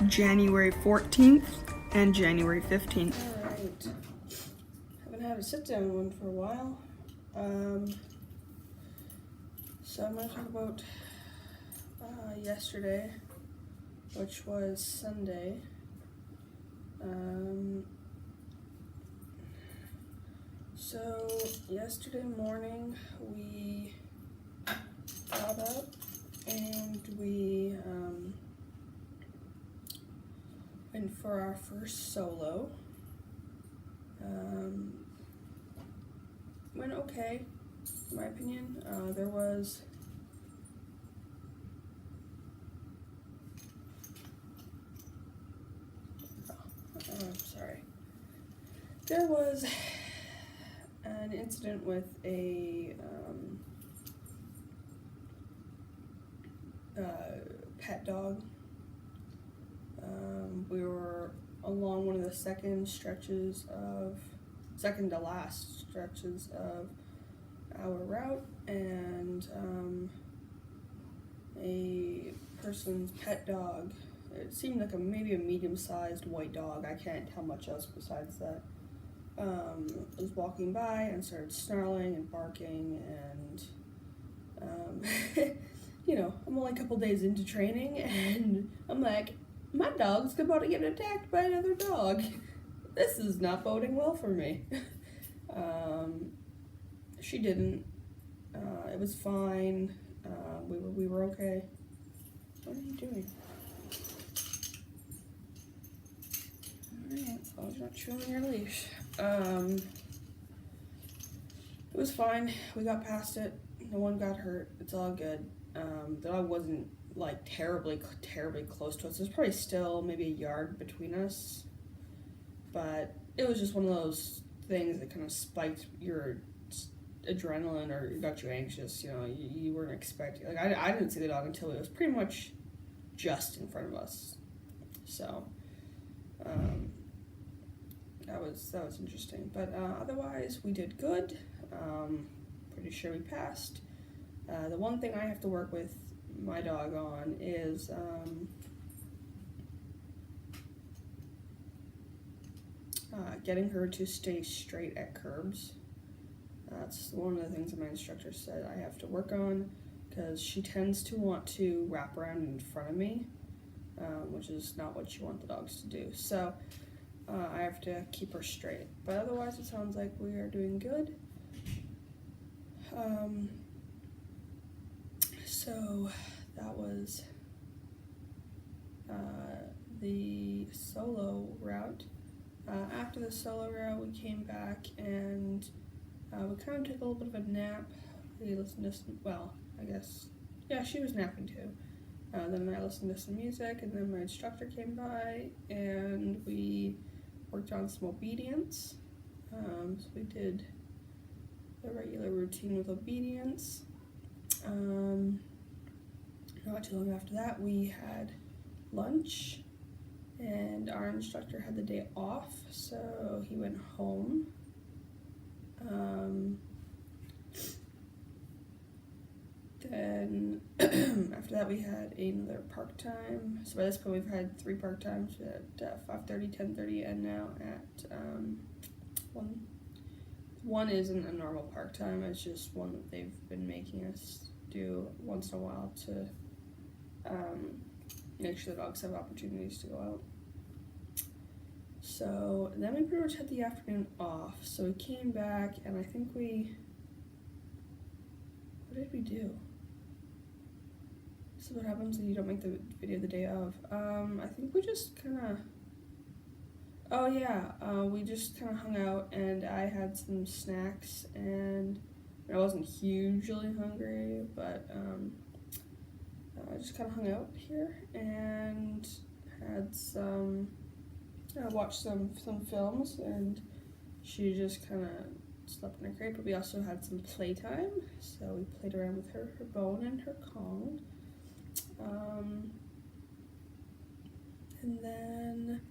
January 14th and January 15th. Alright. Haven't had a sit-down one for a while. So I'm going to talk about yesterday, which was Sunday. So yesterday morning we got up and we went for our first solo. Went okay, in my opinion. There was there was an incident with a pet dog. We were along one of the second to last stretches of our route, and a person's pet dog, it seemed like maybe a medium-sized white dog, I can't tell much else besides that, was walking by and started snarling and barking, and you know, I'm only a couple days into training, and I'm like, my dog's about to get attacked by another dog. This is not boding well for me. She didn't. It was fine. We were okay. What are you doing? Alright, as long as you're not chewing your leash. It was fine. We got past it. No one got hurt. It's all good. The dog wasn't like terribly close to us. There's probably still maybe a yard between us, but it was just one of those things that kind of spiked your adrenaline or got you anxious. You know, you weren't expecting. Like I didn't see the dog until it was pretty much just in front of us. So that was interesting. But otherwise, we did good. Pretty sure we passed. The one thing I have to work with my dog on is getting her to stay straight at curbs. That's one of the things that my instructor said I have to work on, because she tends to want to wrap around in front of me, which is not what you want the dogs to do. So I have to keep her straight. But otherwise, it sounds like we are doing good. So that was the solo route. After the solo route, we came back and we kind of took a little bit of a nap. We listened to she was napping too. Then I listened to some music, and then my instructor came by and we worked on some obedience. So we did the regular routine with obedience. Not too long after that, we had lunch, and our instructor had the day off, so he went home. Then after that, we had another park time. So by this point, we've had 3 park times at 5:30, 10:30, and now at 1. One isn't a normal park time. It's just one that they've been making us do once in a while to make sure the dogs have opportunities to go out. So then we pretty much had the afternoon off. So we came back, and I think what did we do? This is what happens when you don't make the video the day of. I think we just we just kind of hung out, and I had some snacks, and I wasn't hugely hungry, but I just kind of hung out here and had watched some films, and she just kind of slept in her crate. But we also had some playtime, so we played around with her bone and her Kong. And then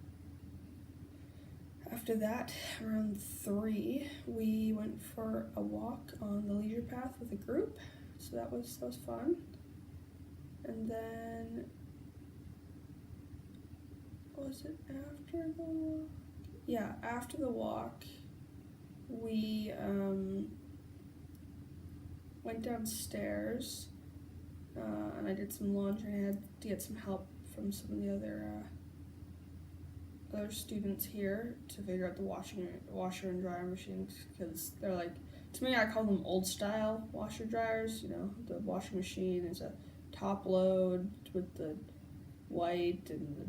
after that, around 3, we went for a walk on the leisure path with a group, so that was fun. And then was it after the walk? Yeah, after the walk, we went downstairs and I did some laundry. I had to get some help from some of the other students here to figure out the washer and dryer machines, because they're like, to me, I call them old style washer dryers. You know, the washing machine is a top load with the white, and the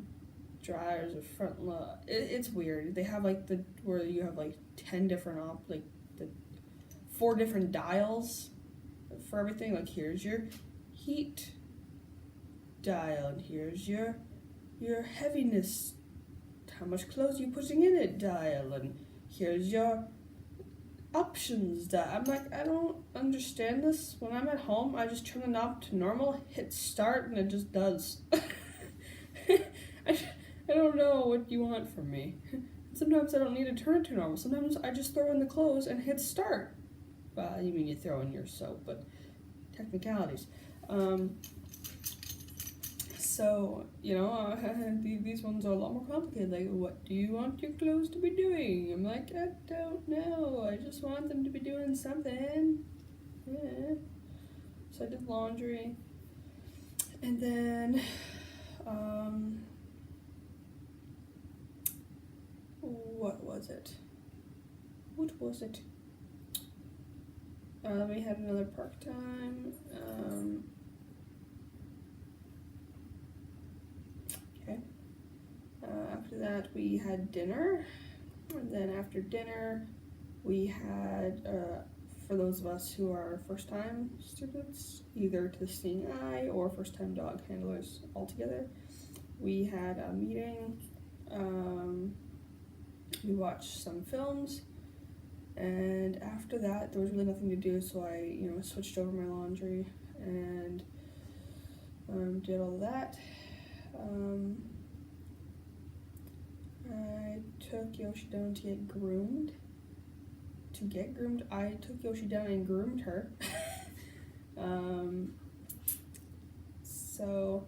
dryers are front load. It's weird. They have like where you have like 10 different the 4 different dials for everything. Like, here's your heat dial, and here's your heaviness, how much clothes you putting in it dial, and here's your options dial. I'm like, I don't understand this. When I'm at home, I just turn the knob to normal, hit start, and it just does. I don't know what you want from me. Sometimes I don't need to turn it to normal. Sometimes I just throw in the clothes and hit start. Well, you mean you throw in your soap, but technicalities. So, you know, these ones are a lot more complicated. Like, what do you want your clothes to be doing? I'm like, I don't know. I just want them to be doing something. Yeah. So I did laundry. And then, what was it? We had another park time. After that, we had dinner, and then after dinner, we had, for those of us who are first-time students, either to the Seeing Eye or first-time dog handlers altogether, we had a meeting. We watched some films, and after that, there was really nothing to do, so I, switched over my laundry and did all of that. I took Yoshi down to get groomed. I took Yoshi down and groomed her. So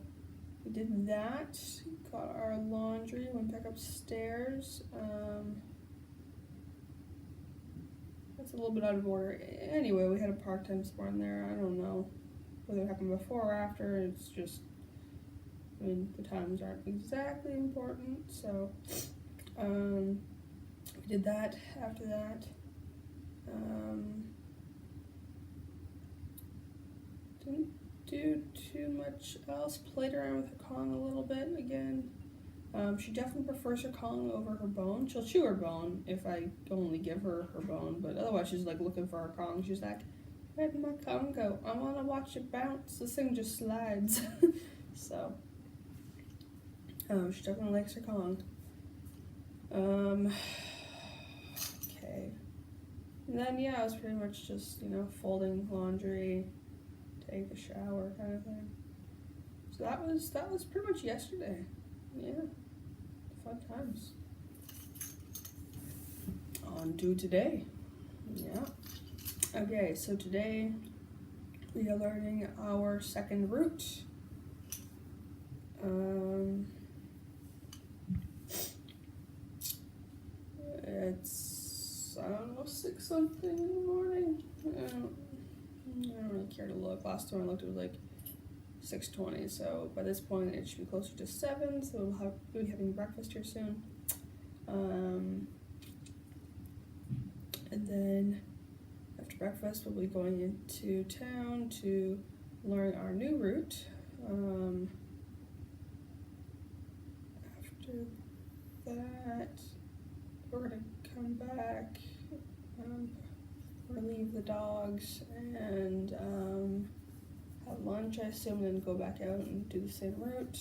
we did that, got our laundry, went back upstairs. That's a little bit out of order. Anyway, we had a park time this morning there. I don't know whether it happened before or after. It's just, the times aren't exactly important, so we did that. After that, didn't do too much else. Played around with her Kong a little bit again. She definitely prefers her Kong over her bone. She'll chew her bone if I only give her her bone, but otherwise she's like looking for her Kong. She's like, where'd my Kong go? I want to watch it bounce. This thing just slides. So, she definitely likes her Kong. Okay. And then, yeah, I was pretty much just, folding laundry, take a shower kind of thing. So that was pretty much yesterday. Yeah. Fun times. On to today. Yeah. Okay, so today we are learning our second root. It's, I don't know, 6 something in the morning. I don't really care to look. Last time I looked, it was like 6:20, so by this point it should be closer to 7, so we'll be having breakfast here soon. And then after breakfast we'll be going into town to learn our new route. After that, we're gonna come back, we're gonna leave the dogs and have lunch, I assume, then go back out and do the same route.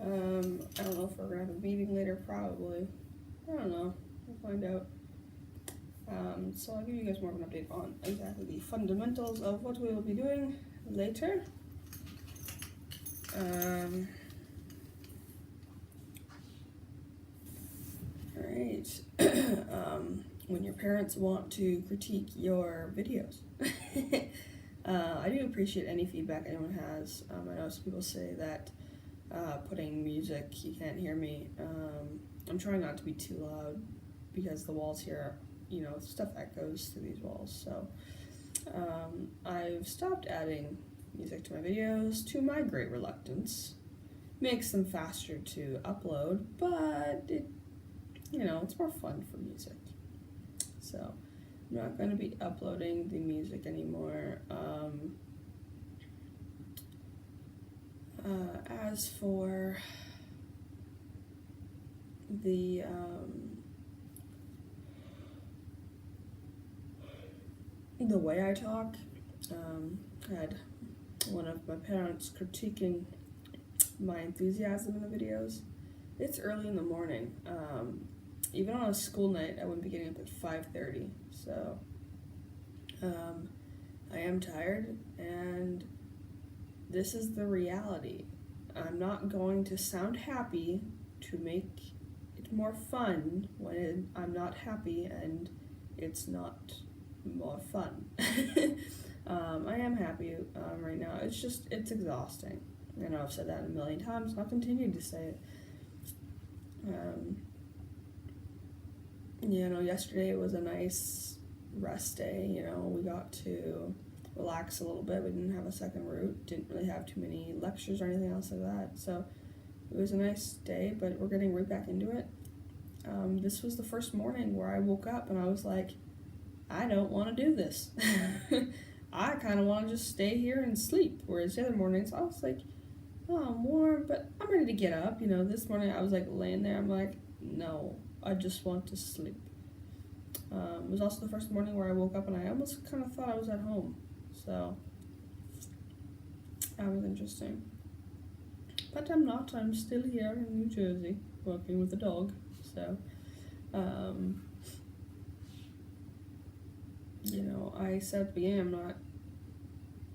I don't know if we're gonna have a meeting later, probably. I don't know, we'll find out. So I'll give you guys more of an update on exactly the fundamentals of what we will be doing later. Alright, when your parents want to critique your videos. I do appreciate any feedback anyone has. I know some people say that putting music. You can't hear me. I'm trying not to be too loud because the walls here, stuff echoes through these walls. So I've stopped adding music to my videos, to my great reluctance. Makes them faster to upload, but it's more fun for music. So I'm not going to be uploading the music anymore. As for the way I talk, I had one of my parents critiquing my enthusiasm in the videos. It's early in the morning. Even on a school night, I wouldn't be getting up at 5:30. So I am tired, and this is the reality. I'm not going to sound happy to make it more fun when I'm not happy and it's not more fun. I am happy right now. It's exhausting. I know I've said that a million times, and I'll continue to say it. Yesterday was a nice rest day. We got to relax a little bit. We didn't have a second route, didn't really have too many lectures or anything else like that. So it was a nice day, but we're getting right back into it. This was the first morning where I woke up and I was like, I don't want to do this. I kind of want to just stay here and sleep. Whereas the other mornings, I was like, oh, I'm warm, but I'm ready to get up. This morning I was like laying there. I'm like, no, I just want to sleep. It was also the first morning where I woke up and I almost kind of thought I was at home. So that was interesting. But I'm not. I'm still here in New Jersey working with a dog. So, I said at the beginning I'm not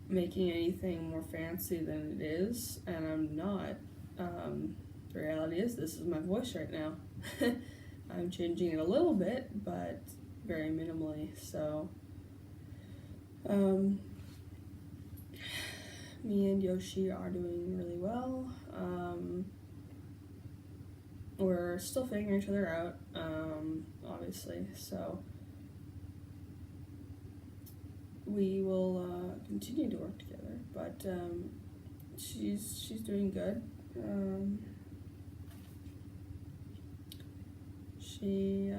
making anything more fancy than it is, and I'm not. The reality is this is my voice right now. I'm changing it a little bit, but very minimally. So, me and Yoshi are doing really well. We're still figuring each other out, obviously, so we will continue to work together, but she's doing good. She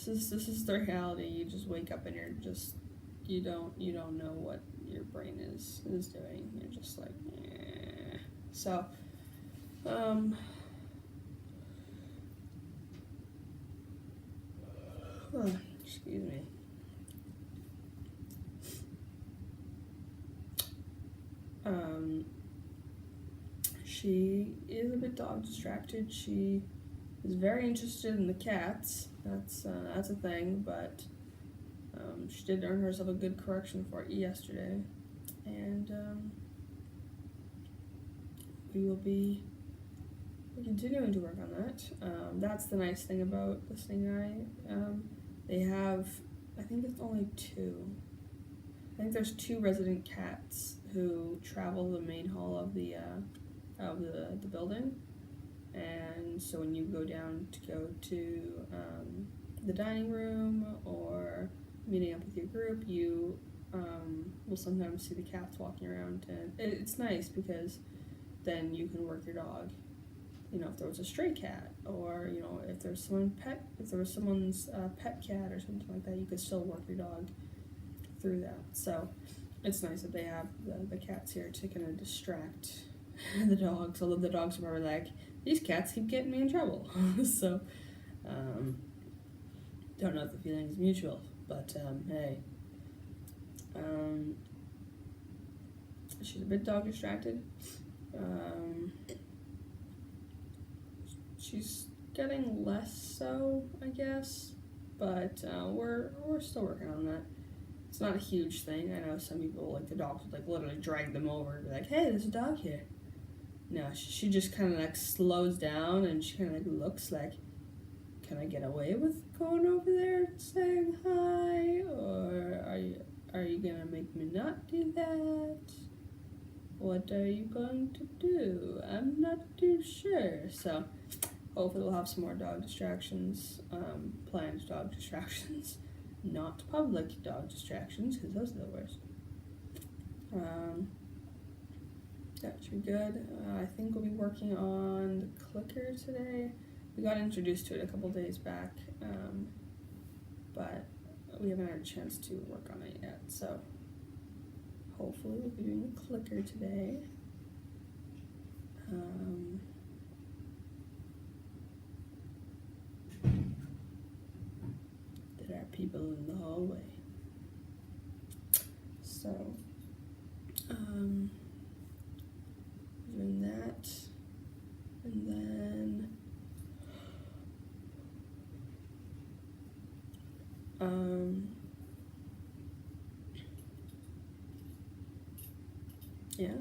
This is the reality. You just wake up and you don't know what your brain is doing. You're just like, eh. So, excuse me. She is a bit dog distracted. She is very interested in the cats. That's a thing, but she did earn herself a good correction for it yesterday, and we will be continuing to work on that. That's the nice thing about this thing. They have, I think it's only two. I think there's two resident cats who travel the main hall of the building. And so when you go down to the dining room or meeting up with your group, you will sometimes see the cats walking around, and it's nice because then you can work your dog. If there was a stray cat, or if there was someone's pet cat or something like that, you could still work your dog through that. So it's nice that they have the cats here to kind of distract the dogs, although the dogs are probably like, these cats keep getting me in trouble. So, don't know if the feeling is mutual, but hey. She's a bit dog distracted. She's getting less so, I guess, but we're still working on that. It's not a huge thing. I know some people, like the dogs, would literally drag them over and be like, hey, there's a dog here. No, she just kind of slows down, and she kind of looks like, can I get away with going over there and saying hi, or are you gonna make me not do that? What are you going to do? I'm not too sure. So hopefully we'll have some more dog distractions, planned dog distractions, not public dog distractions, because those are the worst. That should be good. I think we'll be working on the clicker today. We got introduced to it a couple days back, but we haven't had a chance to work on it yet. So hopefully we'll be doing the clicker today. There are people in the hallway. So, doing that, and then yeah,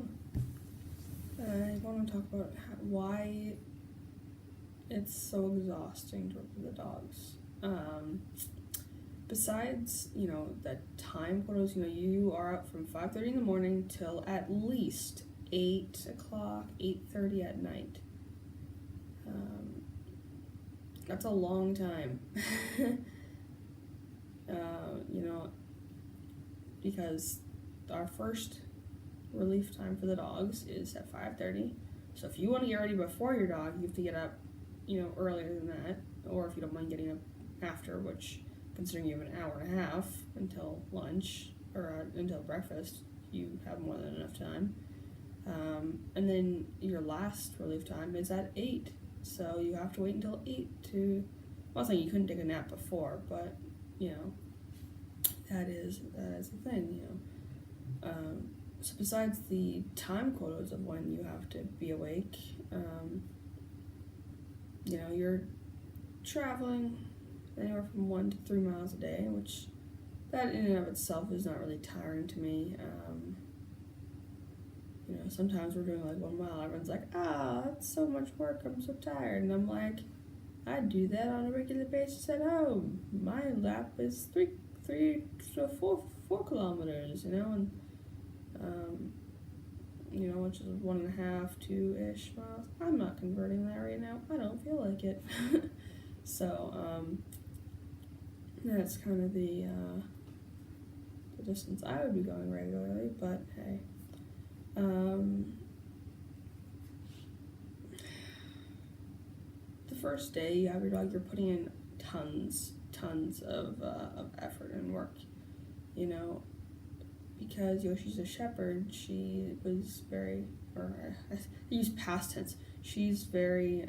I want to talk about why it's so exhausting to work with the dogs. Besides, the time quotas, you are up from 5:30 in the morning till at least 8 o'clock, 8:30 at night. That's a long time. Because our first relief time for the dogs is at 5:30. So if you want to get ready before your dog, you have to get up, earlier than that. Or if you don't mind getting up after, which, considering you have an hour and a half until lunch, or until breakfast, you have more than enough time. And then your last relief time is at 8. So you have to wait until 8 to, well, I'm saying you couldn't take a nap before, but, that is the thing, So besides the time quotas of when you have to be awake, you're traveling anywhere from 1 to 3 miles a day, which that in and of itself is not really tiring to me. Sometimes we're doing like 1 mile, everyone's like, that's so much work, I'm so tired. And I'm like, I do that on a regular basis at home. My lap is 3 to 4 kilometers, and which is 1.5, 2-ish miles. I'm not converting that right now. I don't feel like it. So, that's kind of the distance I would be going regularly, but hey. The first day you have your dog, you're putting in tons of effort and work, because Yoshi's a shepherd. She was very, or I use past tense, she's very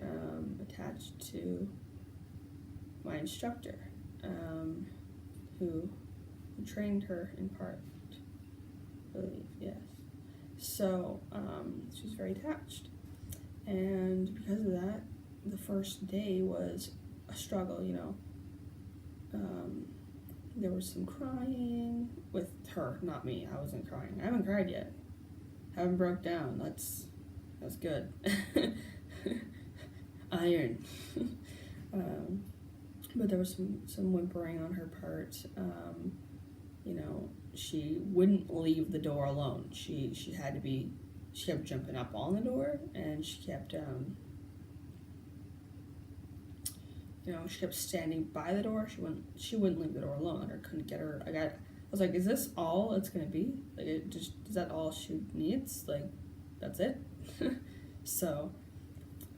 attached to my instructor, who trained her in part, I believe, yes. So she's very attached, and because of that, the first day was a struggle. There was some crying with her, not me. I wasn't crying. I haven't cried yet. Haven't broke down. That's good. Iron. But there was some whimpering on her part. She wouldn't leave the door alone. She kept jumping up on the door, and she kept she kept standing by the door. She wouldn't leave the door alone, or couldn't get her. I was like, is this all it's gonna be? Like, is that all she needs? Like, that's it? So,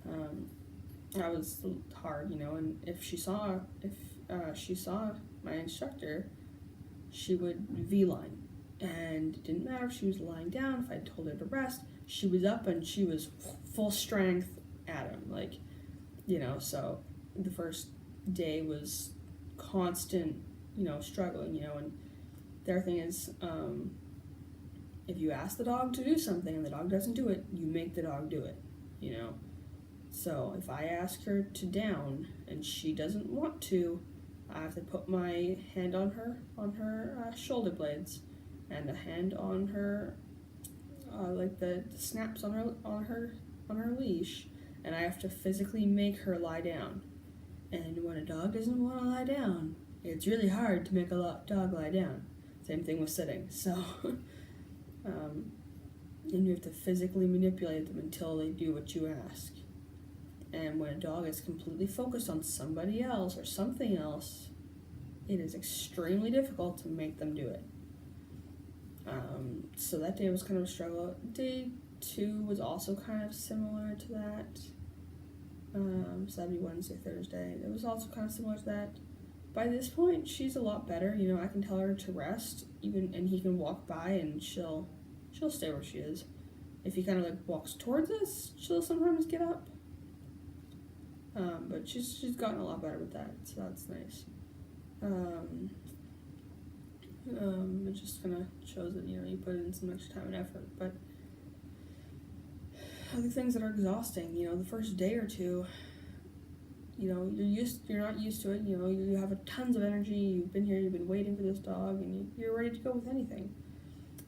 that was hard, and if she saw my instructor, she would V-line, and it didn't matter if she was lying down, if I told her to rest, she was up and she was full strength at him, like, so the first day was constant, struggling, and the other thing is, if you ask the dog to do something and the dog doesn't do it, you make the dog do it, so if I ask her to down and she doesn't want to, I have to put my hand on her shoulder blades, and a hand on her, like the snaps on her leash, and I have to physically make her lie down. And when a dog doesn't want to lie down, it's really hard to make a dog lie down. Same thing with sitting. So, and you have to physically manipulate them until they do what you ask. And when a dog is completely focused on somebody else or something else, it is extremely difficult to make them do it. So that day was kind of a struggle. Day 2 was also kind of similar to that. So that'd be Wednesday, Thursday. It was also kind of similar to that. By this point, she's a lot better. You know, I can tell her to rest, and he can walk by, and she'll stay where she is. If he kind of like walks towards us, she'll sometimes get up. But she's gotten a lot better with that, so that's nice. It just kind of shows that, you know, you put in some extra time and effort. But other things that are exhausting, you know, the first day or two, you know, you're not used to it. You know, you have tons of energy. You've been here, you've been waiting for this dog, and you're ready to go with anything.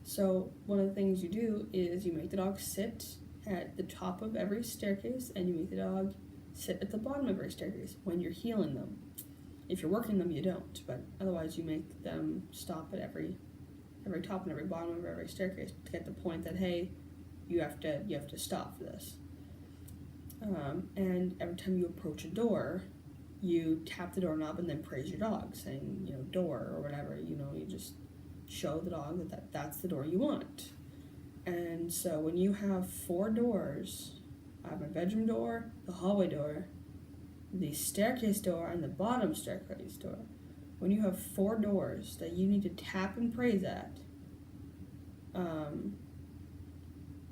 So one of the things you do is you make the dog sit at the top of every staircase, and you make the dog sit at the bottom of every staircase when you're healing them. If you're working them, you don't, but otherwise you make them stop at every top and every bottom of every staircase to get the point that, hey, you have to stop for this. And every time you approach a door, you tap the doorknob and then praise your dog, saying, you know, door or whatever. You know, you just show the dog that's the door you want. And so when you have 4 doors, I have my bedroom door, the hallway door, the staircase door, and the bottom staircase door. When you have 4 doors that you need to tap and praise at,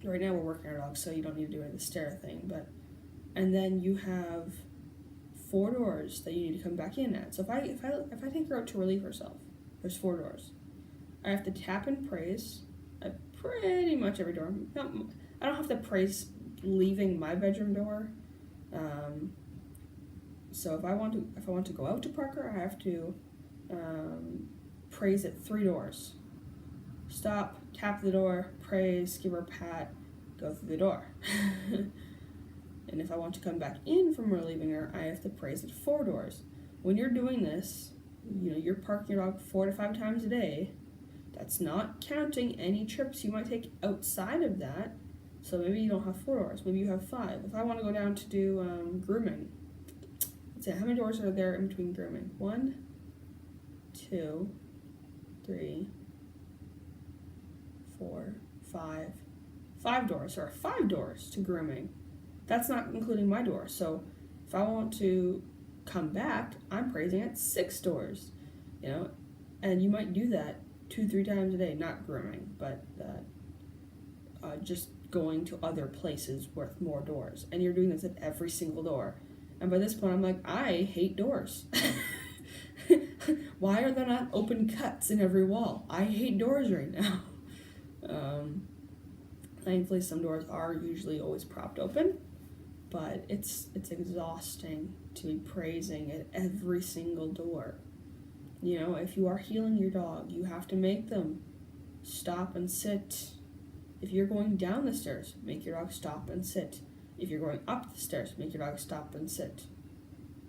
right now we're working our dog, so you don't need to do the stair thing, and then you have 4 doors that you need to come back in at. So if I take her out to relieve herself, there's 4 doors. I have to tap and praise at pretty much every door. I don't have to praise leaving my bedroom door. So if I want to go out to Parker, I have to praise at 3 doors. Stop, tap the door, praise, give her a pat, go through the door. And if I want to come back in from relieving her, I have to praise at 4 doors. When you're doing this, you know, you're parking your dog 4 to 5 times a day. That's not counting any trips you might take outside of that. So maybe you don't have 4 doors, maybe you have 5. If I want to go down to do grooming, let's say, how many doors are there in between grooming? 1, 2, 3, 4, 5. 5 doors. There are 5 doors to grooming. That's not including my door. So if I want to come back, I'm praising at 6 doors, you know, and you might do that 2-3 times a day, not grooming, but just going to other places with more doors. And you're doing this at every single door. And by this point, I'm like, I hate doors. Why are there not open cuts in every wall? I hate doors right now. Thankfully, some doors are usually always propped open, but it's exhausting to be praising at every single door. You know, if you are healing your dog, you have to make them stop and sit. If you're going down the stairs, make your dog stop and sit. If you're going up the stairs, make your dog stop and sit.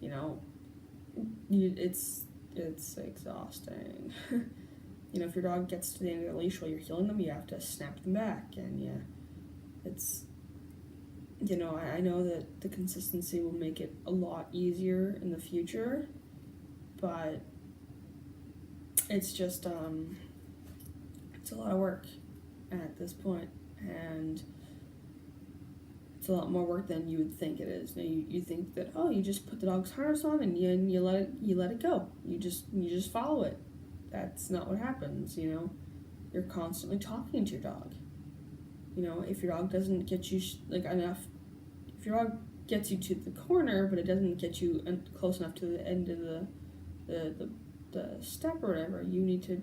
You know, it's exhausting. You know, if your dog gets to the end of the leash while you're healing them, you have to snap them back. And yeah, it's, you know, I know that the consistency will make it a lot easier in the future, but it's just, it's a lot of work at this point, and it's a lot more work than you would think it is. You think that, oh, you just put the dog's harness on and you let it go. You just follow it. That's not what happens, you know. You're constantly talking to your dog. You know, if your dog doesn't get you enough, if your dog gets you to the corner but it doesn't get you close enough to the end of the step or whatever, you need to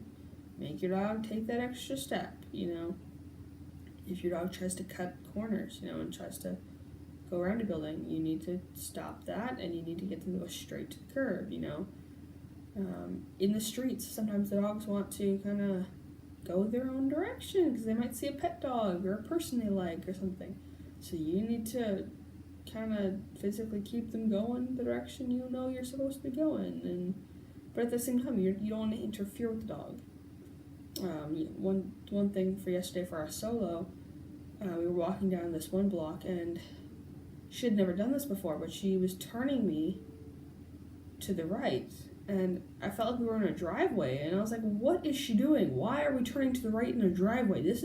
make your dog take that extra step, you know. If your dog tries to cut corners, you know, and tries to go around a building, you need to stop that, and you need to get them to go straight to the curb, you know. In the streets, sometimes the dogs want to kind of go their own direction because they might see a pet dog or a person they like or something. So you need to kind of physically keep them going the direction you know you're supposed to be going, but at the same time you don't want to interfere with the dog. One thing for yesterday for our solo, we were walking down this one block and she had never done this before, but she was turning me to the right, and I felt like we were in a driveway, and I was like, what is she doing? Why are we turning to the right in a driveway? This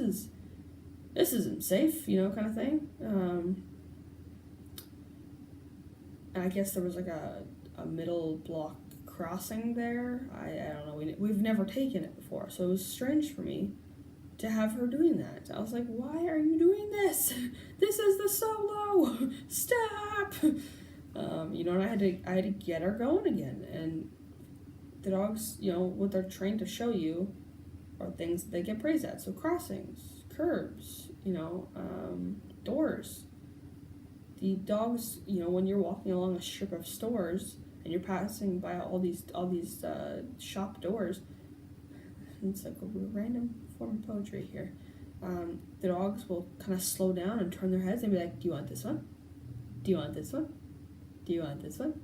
isn't safe, kind of thing. And I guess there was like a middle block crossing there. I don't know, we've never taken it before, so it was strange for me to have her doing that. I was like, why are you doing this? This is the solo. Stop. And I had to get her going again. And the dogs, what they're trained to show you are things that they get praised at. So crossings, curbs, doors. The dogs, when you're walking along a strip of stores and you're passing by all these shop doors, it's like a random form of poetry here. The dogs will kind of slow down and turn their heads and be like, do you want this one? Do you want this one? Do you want this one?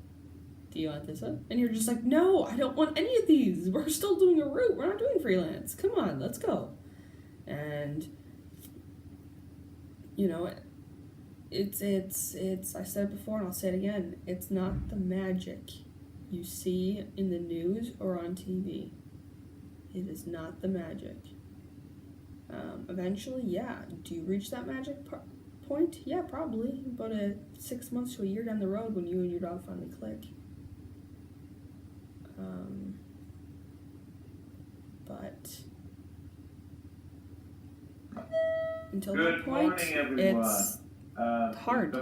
Do you want this one? And you're just like, no, I don't want any of these. We're still doing a route. We're not doing freelance. Come on, let's go. And, it's I said it before and I'll say it again. It's not the magic you see in the news or on TV. It is not the magic. Eventually, yeah. Do you reach that magic point? Yeah, probably. But 6 months to a year down the road when you and your dog finally click. But until Good that point, morning, everyone. it's hard.